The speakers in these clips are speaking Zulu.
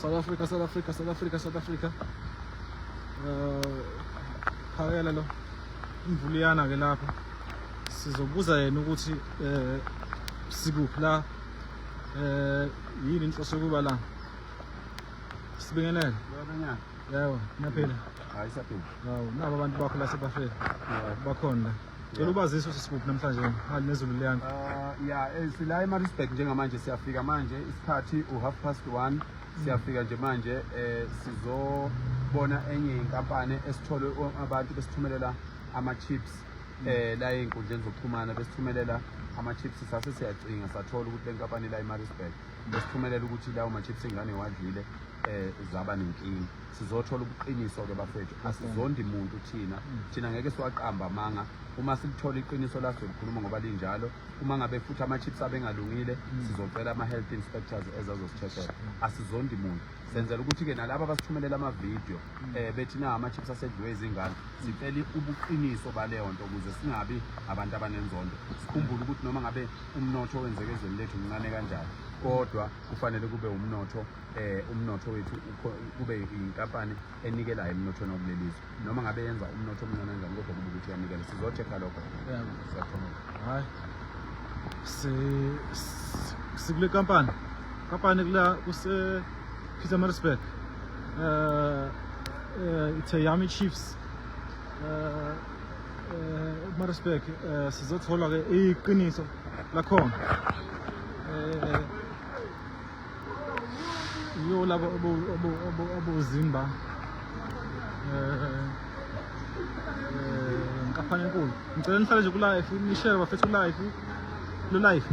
South Africa. Phakela lo imvuliyana ke lapha sizobuza yena ukuthi sikuphi la yini inhloso kuba la sibingelele yebo naphela hayi saphila hawo nabo abantu bakho la sebafela bakhona cela ubazise ukuthi sikuphi namhlanje hali nezulu liyana sila eMaritzburg njengamanje siyafika manje isikhathi u1:30 siyafika nje manje sizobona enye inkampani esithole abantu besithumelela ama-chips la ey'nkundleni zokuxhumana besithumelela ama-chips sase siyacinga sathola ukuthi le nkampani la eMaritzburg besithumelela ukuthi lawo ma-chips ingane wadlile zaba nenkinga sizothola ubuqiniso-ke bafethu asizondi muntu thina ngeke siwaqamba amanga uma silithola iqiniso la sizolikhuluma ngoba linjalo uma ngabe futhi ama-chips abengalungile sizocela ama-health inspectors ezazosithekela asizondi muntu senzela ukuthi-ke nalabo abasithumelela amavidiyo bethi na ama-chips asedliwe izingane sicela ubuqiniso baleyo nto ukuze singabi abantu abanenzondo sikhumbule ukuthi noma ngabe umnotho wenzeka ezweni lethu mncane kanjani kodwa kufanele kube umnotho wethu kube inkampani enikelayo emnothweni wakulelizwe noma ngabe yenza umnotho omncane kanjani kodwa kube ukuthi yanikela sizochecka lokho hayi sikule kampani kula kuse Pietermaritzburg it's a Yummy Chiefs Maritzburg sizothola ke iqiniso lakhona yo labo abozimba inkampani enkulu ngicela nihlale nje ku-live nishare bafethu live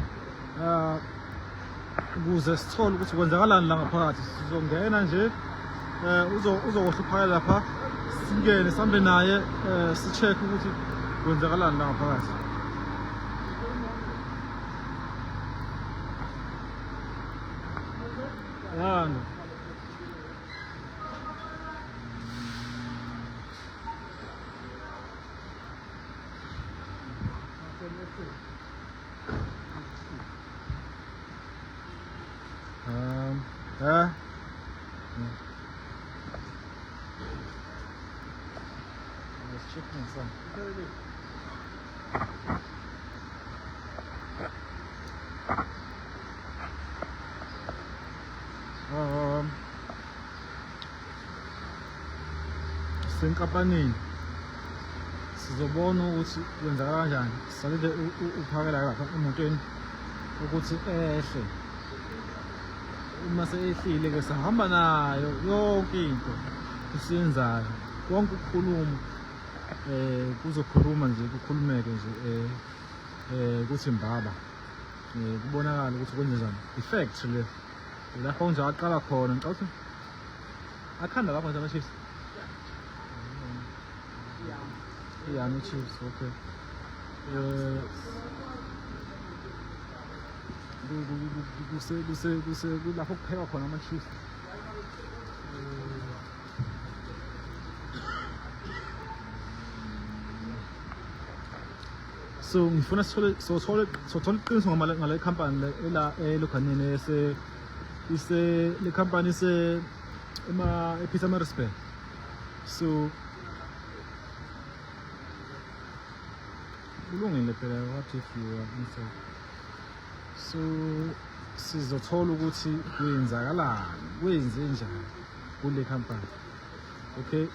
ukuze sithole ukuthi kwenzakalani la ngaphakathi sizongena nje uzokohla uphakela lapha singene sihambe naye si-check ukuthi kwenzakalani la ngaphakathi yano let's check some. Senkampanini sizobona ukuthi kwenzeka kanjani sisalile uphakela lapha emotweni ukuthi ehle uma seyehlile ke sahamba nayo yonke into esiyenzayo konke ukukhuluma kuzokhuluma nje kukhulumeke nje ukuthi mbaba kubonakala ukuthi kwenzenjani effect le lapho nje aqala khona ngicabanga ukuthi akhanda lapha nje ama-chiefs Yummy Chiefs, okay. Lapho kuphekwa khona ama-chiefs. So ngifuna sothole iqiniso ngale company la eloganini le company ePietermaritzburg. So kulungile phela what if you are inside so sizothola ukuthi kwenzenjani kule company okay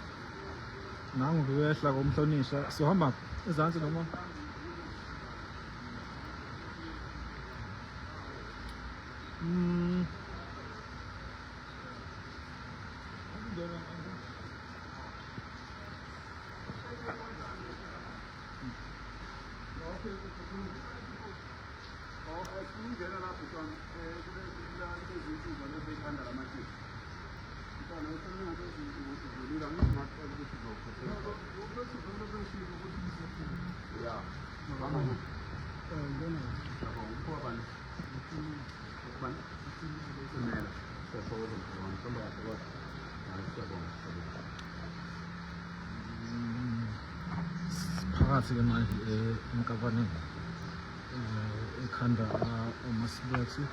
nangu kuyehla komhlonisha sohamba ezantsi noma phakathi ke manje enkampanini ekhanda uMasibuthi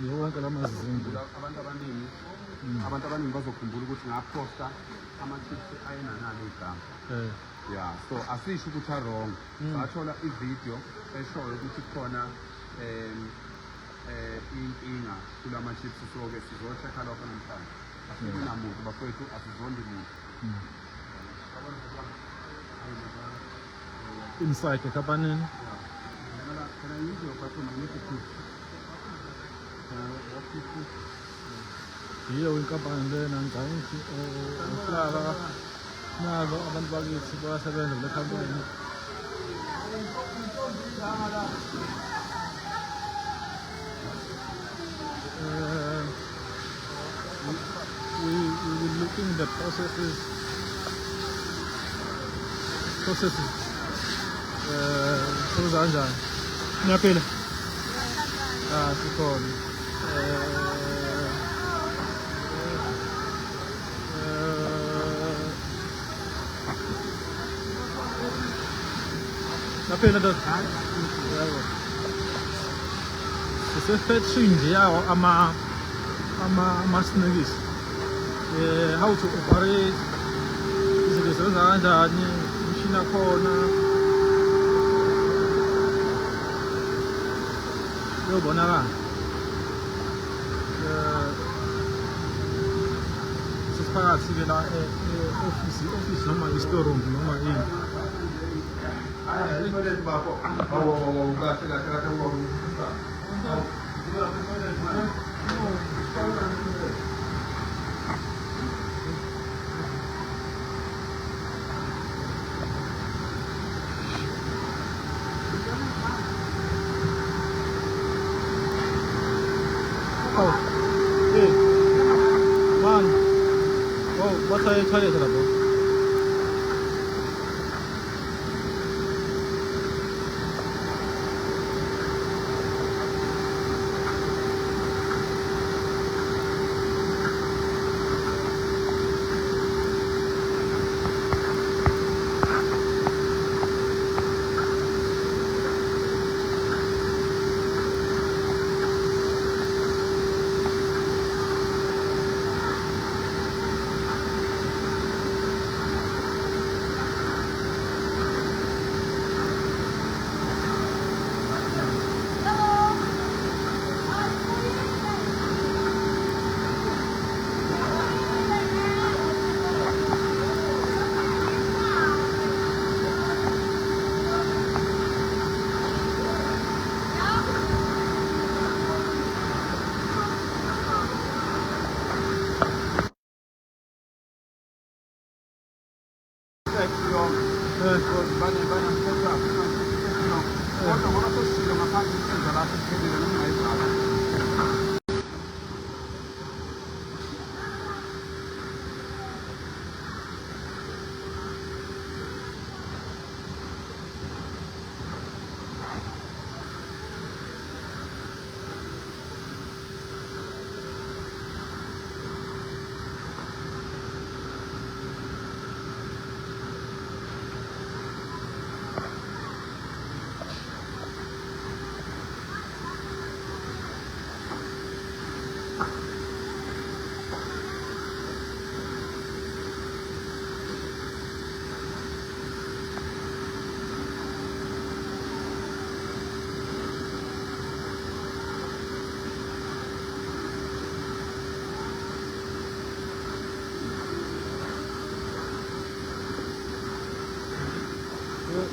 yonke lamazimba abantu abaningi bazokhumbula ukuthi ngaphosta ama-chips ayenanani igama ya so asisho ukuthi a-wrong sathola ividiyo eshoyo ukuthi khona inkinga kulama-chips so-ke sizo-check-a lokho namhlanje asikunamuntu bafowethu asizondi muntu inside ekapaneni Can I use your button? I need to push. What you push? yiyo inkampani lena ngicathi uhlala nabo abantu bakithi bayasebenza kule khampani we will looking at the processes kanjani niyaphila sikhona naphela ndoda yabo sisefetshini nje yawo ama-snakes how to operate izinto zisebenza kanjani umshini akhona yobonakala sesiphakathi-ke la e-office noma i-storeroom noma ini Oh, hey, man. Oh, what's your toilet, bro?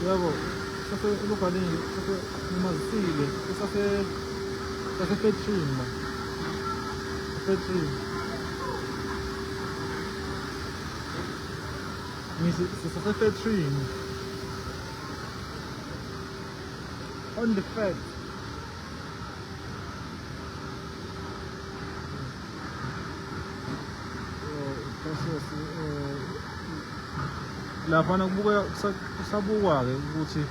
Yabo, sase lokhaleni, sase nimazisile, sase fetchini la. Fetchini. Ngisi sase fetchini. On the fed. Laphana kubuka kusabukwa-ke ukuthi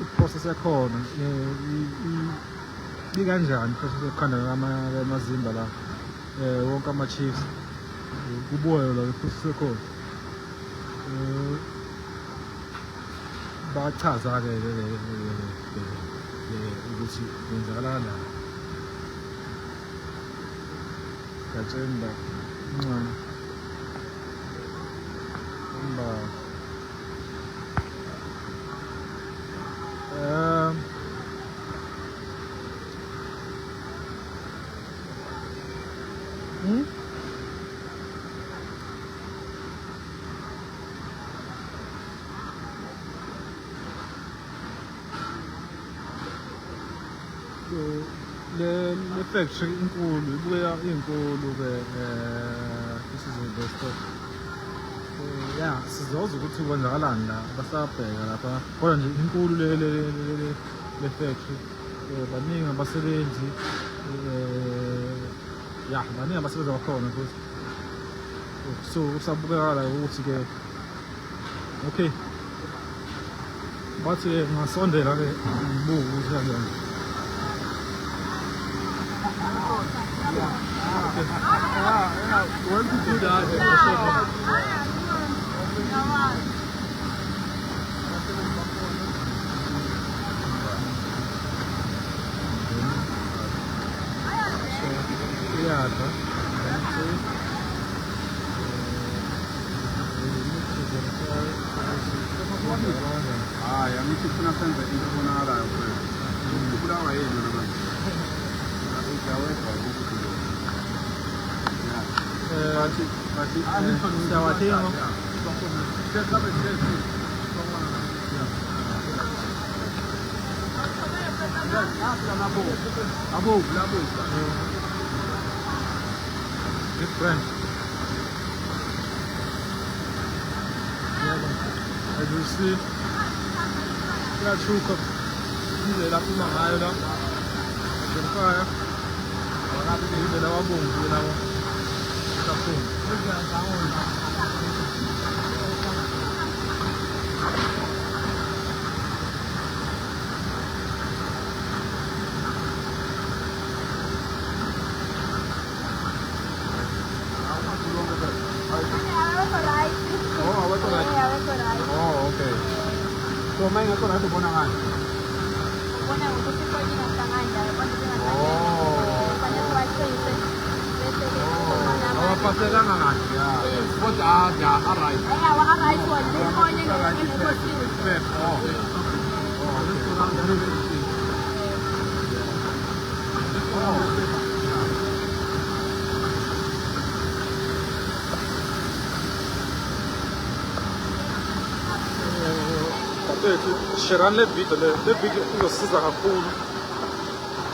i-process yakhona ikanjani i-process yokukhanda amazimba la wonke ama-chiefs kubuka la i-process yakhona bachaza-ke ukuthi kwenzakalani la egatsheni la incane imbalwa. Le factory inkulu ibuya inkulu-ke isizoinvesta ya sizoza ukuthi kwenzakalani la basabheka lapha kodwa nje inkulu le factory baningi abasebenzi ya baningi abasebenzi abakhona futhi so kusabukakala ukuthi-ke okay bathi ngasondela-ke ngibuke ukuthi kanjani. When to do that? Ya ngithi funa senze into ebonakalayo kwethu. Ukubulawa yini noma? Different. As you see, kuyashuka indlela aphuma ngayo la ngekhaya ngabe indlela wabomvu lawo kakhulu. Oh, okay. So may ngato na ito bonangan. Pasela nga. What are the arrive? Share le video izosiza kakhulu.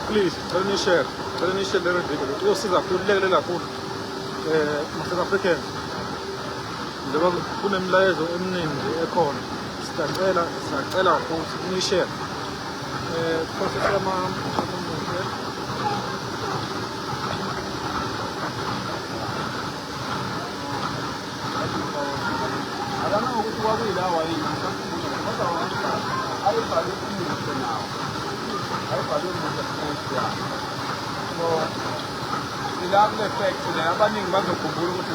Please, let me share le video. Izosiza kakhulu South African. Njengoba kunemlayezo eminingi ekhona. Sicela ukuthi ni-share. Process Silakule factory abaningi bazokhumbula ukuthi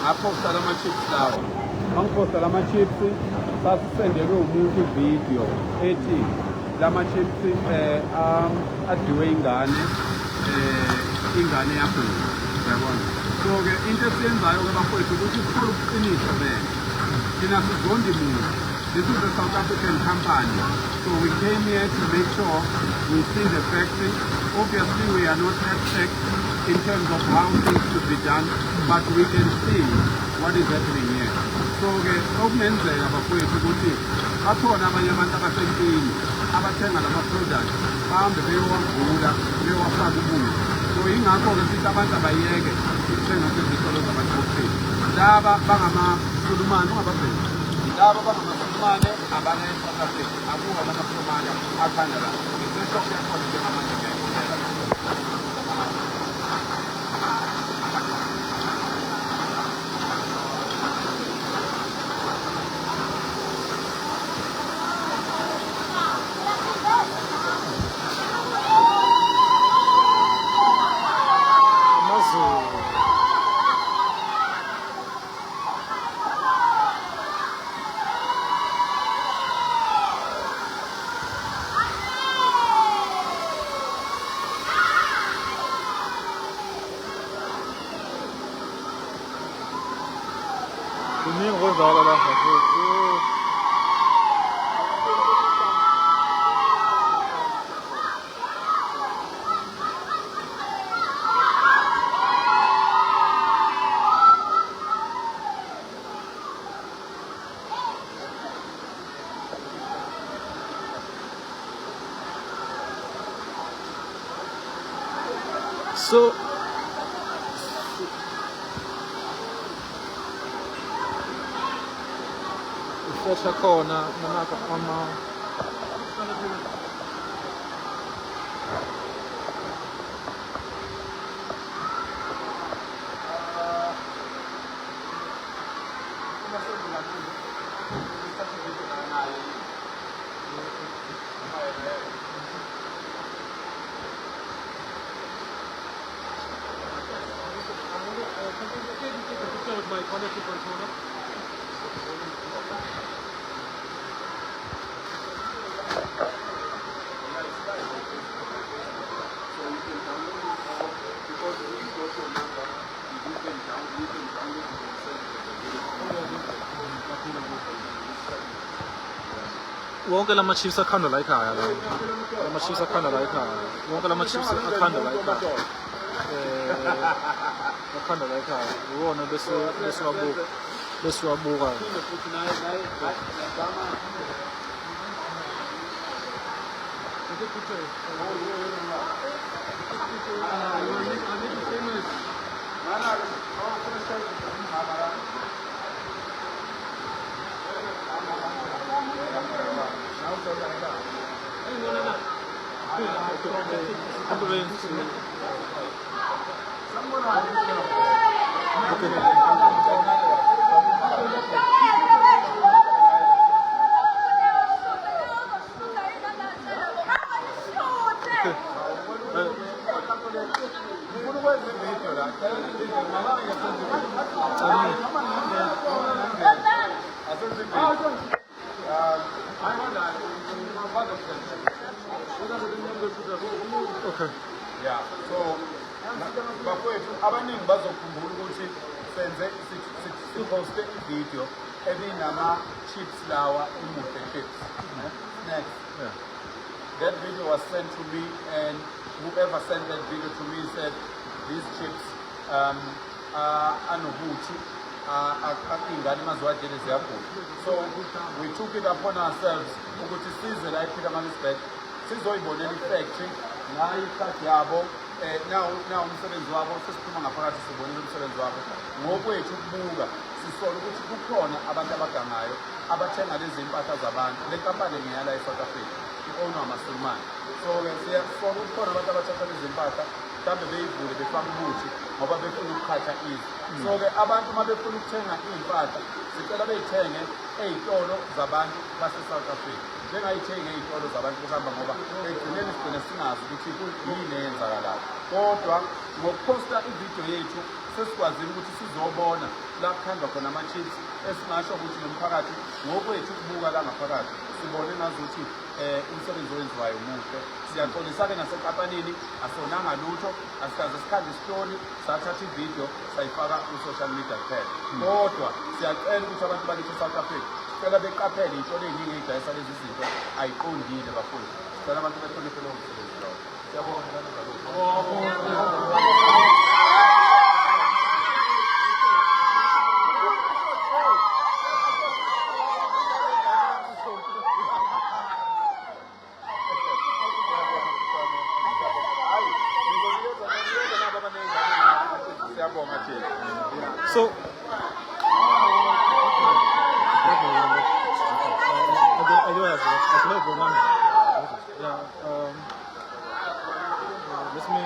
ngaphosta lama-chips lawo. Mangiphosta lama-chips sasisendelwe umuntu ividiyo ethi lama-chips adliwe ingane yabhulu, yabona. So-ke into esiyenzayo-ke bafowethu ukuthi sithole ubuqiniso vele. Thina sizondi muntu. This is a South African company, so we came here to make sure we see the factory. Obviously, we are not perfect in terms of how things should be done, but we can see what is happening here. So, okungenzeka bafowethu ukuthi bakhona abanye abantu abasempini abathenga lama-product bahambe beyowavula beyowafaka ubuso. So yingakho-ke sithi abantu abayeke ukuthenga kwezitolo zama-shopping. Laba bangamasulumane ungababheki. Laba bangamasulumane abane-South Africa, akuwo amasulumane akhanda la. Iseshop yakhona njengamanje ke. ngokwenzakala lapha futhi. So ifetha khona namaka ama wonke lama chips akhandwa la ekhaya la. Lama chips akhandwa la ekhaya. Wonke lama chips akhandwa la ekhaya. Akhandwa la ekhaya. Uwona bese wabuka. Okay. Yeah, so bafowethu abaningi bazokhumbula ukuthi senze siposte ivideo ebinama chips lawa umuhle chips snacks. Yeah. That video was sent to me, and whoever sent that video to me said these chips anobuthi ingane maziwadlele ziyakhula. So we took it upon ourselves ukuthi size la ePietermaritzburg sizoyibonela ifactory ngayo ikhadi yabo. Now umsebenzi wabo sesiphuma ngaphakathi sibonile umsebenzi wabo ngokwethu ukubuka sisola ukuthi kukhona abantu abagangayo abathenga lezi impahla zabantu. Le kampani ngiyala eSouth Africa i-ownwa amaSulumane. So siyasola ukuthi khona abantu abathatha lezi impahla mhlawumbe beyivule befaka ubuthi ngoba befuna ukukhatha izwi. So-ke abantu uma befuna ukuthenga iy'mpahla sicela bey'thenge ey'tolo zabantu base-South Africa. Bengayithengi ey'tolo zabantu kuhamba ngoba ekugcineni sigcine singazi ukuthi yini eyenzakalayo. Kodwa ngokuphosta ividiyo yethu sesikwazile ukuthi sizobona la kukhandwa khona ama-chips, esingasho ukuthi nomphakathi ngokwethu ukubuka la ngaphakathi sibone nazuthi umsebenzi owenziwayo muhle. Siyaxolisa-ke nasekampanini asonanga lutho, asikaze sikhande isitori sathatha ividiyo sayifaka ku-social media kuphela. Kodwa siyacela ukuthi abantu bakithi eSouth Africa sicela beqaphele iy'tolo ey'ningi ey'dayisa lezi zinto ayiqondile bafowethu. Sicela abantu behloniphe lowo msebenzi lowo. Siyabonga So I do have a number. Yeah. Let me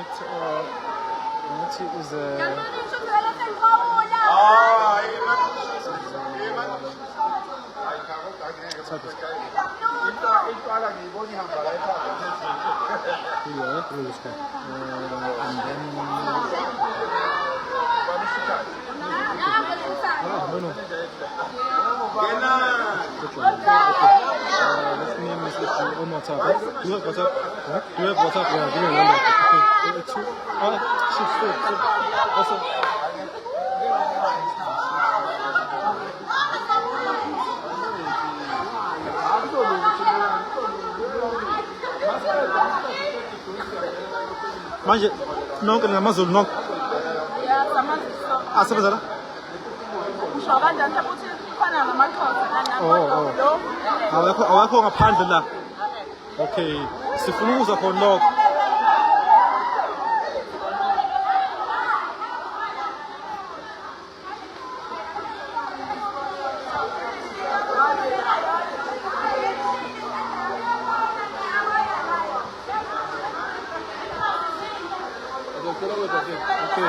is let's name this one more time. Do you have WhatsApp? Do you have WhatsApp? Yeah, give me a number. Okay. manje nonke ngamazulu nonke Ya, samazisa. asebenza la Ngisho kanjani futhi khona ngamaXhosa lana Oh, kodwa oh. lo awekho ngaphandle la okay sifuna ukuzwa khona lokho okay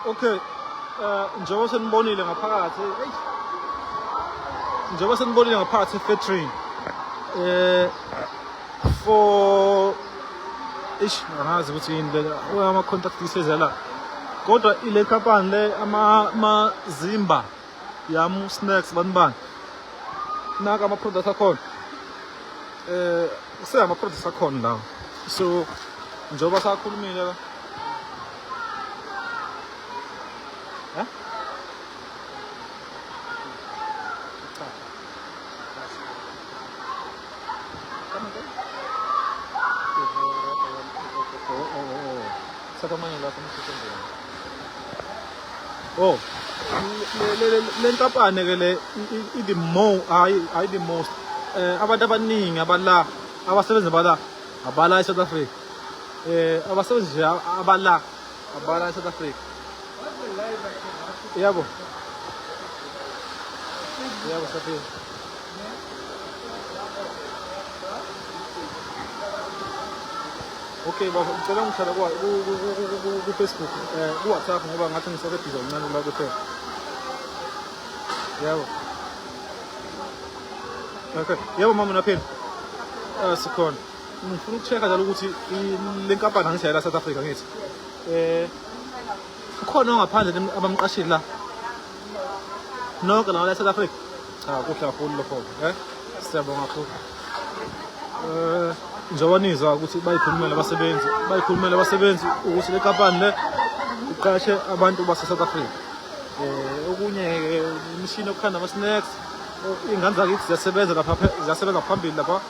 Okay, njengoba senibonile ngaphakathi, factory, for angazi ukuthi yini le ama-contact details la. Kodwa ile company le amazimba yamu snacks bani naka ama-products akhona. Kuseyama-products akhona lawo. So njengoba sakhulumile la. Oh, le nkampani ke le the most abantu abaningi abasebenzi abala eSouth Africa. Abasebenzi abala eSouth Africa. Yabo Saphir. Okay, baba ngicela ngishara ku Facebook ku WhatsApp ngoba ngathi ngisekediza umnani la kuphela. Yabo. Okay, yabo mama naphela. Sikhona. Ngifuna ukuchecka njalo ukuthi le nkampani angishayela South Africa ngithi. Ukhona ongaphandle abamqashile la. Nonke la South Africa. Cha kuhle kakhulu lokho, siyabonga kakhulu. Njengoba nizwa ukuthi bayikhulumela abasebenzi ukuthi le company le iqashe abantu base South Africa. Okunye imishini yokukhanda ama snacks, ingane zakithi ziyasebenza phambili lapha.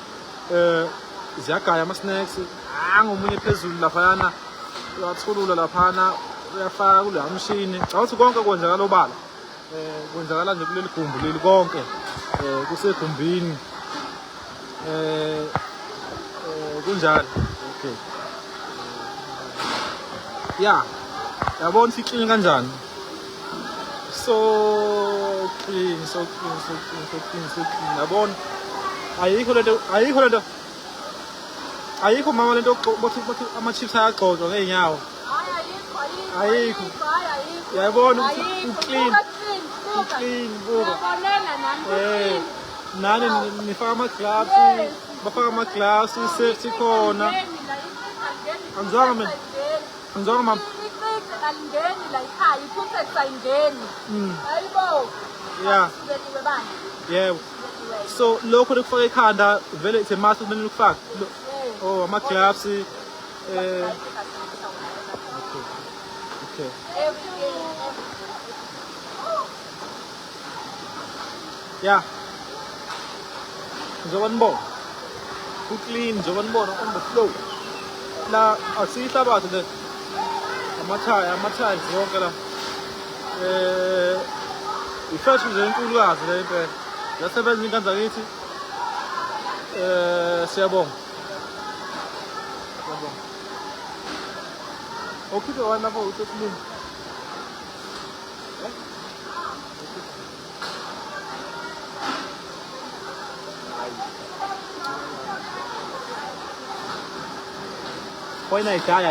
Ziyagaya ama snacks, ngomunye phezulu lapha yana, uyathulula lapha na, uyafaka kule machine. Cha ukuthi konke kwenzakala obala. Kwenzakala nje kuleli gumbi leli konke. Kusegumbini. Kunjalo. Okay. Yeah. Yabona siqine kanjani? So clean. Yabona ayikho mama lento bothi ama chips ayagxoxwa ngeenyawo. Ayikho. Yabona uclean buka. Nani nifaka ama-gloves, bafaka ama-gloves, i-safety khona. Angizwanga mina. Angizwanga mama. Alingeni la ekhaya, i-protect ayingeni. Hayibo. Yeah. Yebo. So lokho lokufaka ekhanda vele it's a must kumele ukufake. Oh, ama-gloves. Okay. Yeah. Njengoba nibona ku-clean njengoba nibona on the floor la akusiyihlabathi le ama-tiles yonke la i-factory nje enkulukazi le impela ziyasebenza iy'ngane zakithi siyabonga ukhiphe wani lapho usesilini Poi na Itália.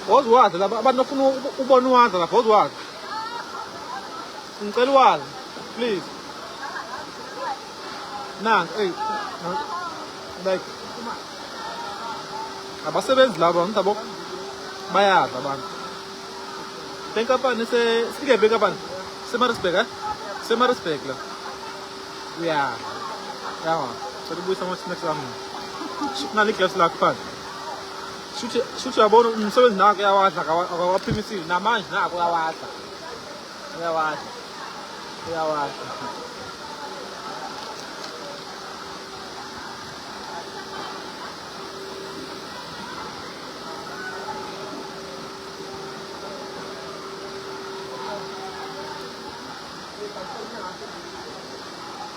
Oziwazi laba abantu bafuna ubona uwazi lapha oziwazi. Ngicela uwazi please. Nansi like abasebenzi laba ngithabo bayazi abantu. Benkampani sike benkampani Semarisburg Semarisburg la. Yeah. Yeah. So the boys are much next time. Nali class la kupha. Shuthi yabona umsebenzi nako uyawadla akawaphimisi namanje nako uyawadla.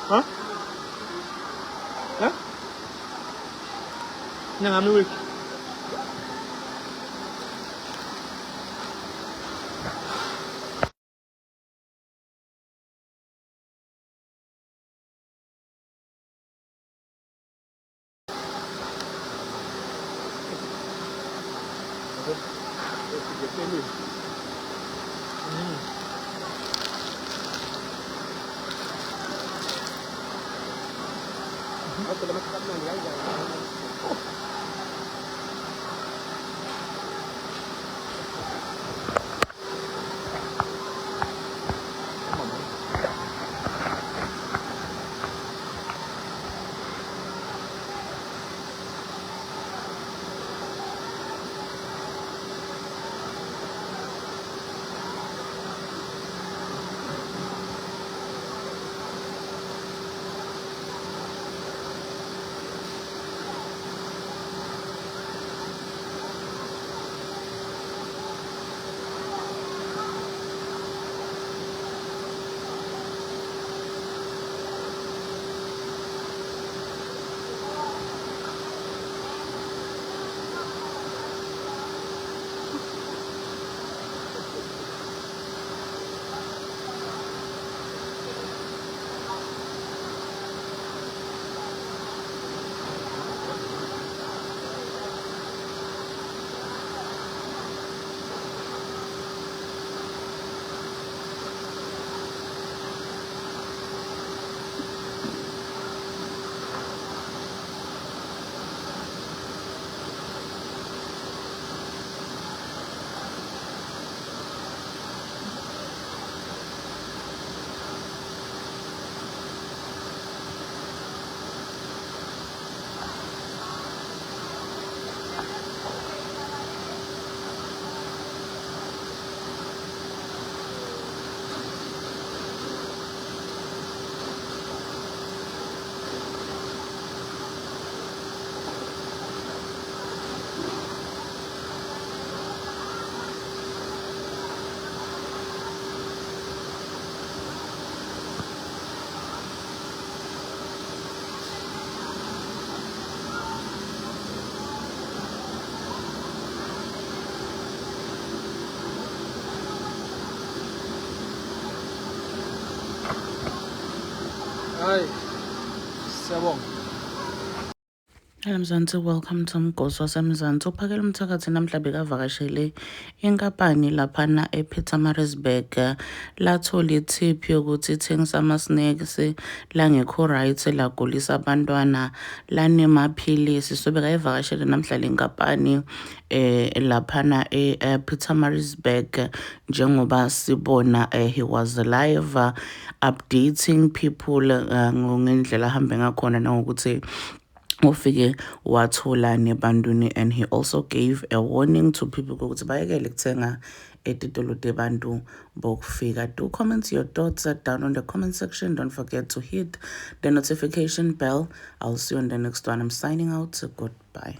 Huh? Yeah? Ngami week. Hayi. Siyabonga. Hello Mzansi, welcome to Mgosi waseMzansi. Uphakela Mthakathi namhla bekavakashele inkampani laphana ePietermaritzburg lathola itip yokuthi ithengisa ama-snacks langekho right lagulisa abantwana lanemaphilisi. So bekayivakashele namhla le nkampani laphana ePietermaritzburg njengoba sibona he was live updating people ngendlela ahambe ngakhona nangokuthi ufike wathola nebantwini, and he also gave a warning to people ukuthi bayekele kuthenga etitolo tebantu bokufika. Do comment your thoughts down on the comment section. Don't forget to hit the notification bell. I'll see you on the next one. I'm signing out. Goodbye.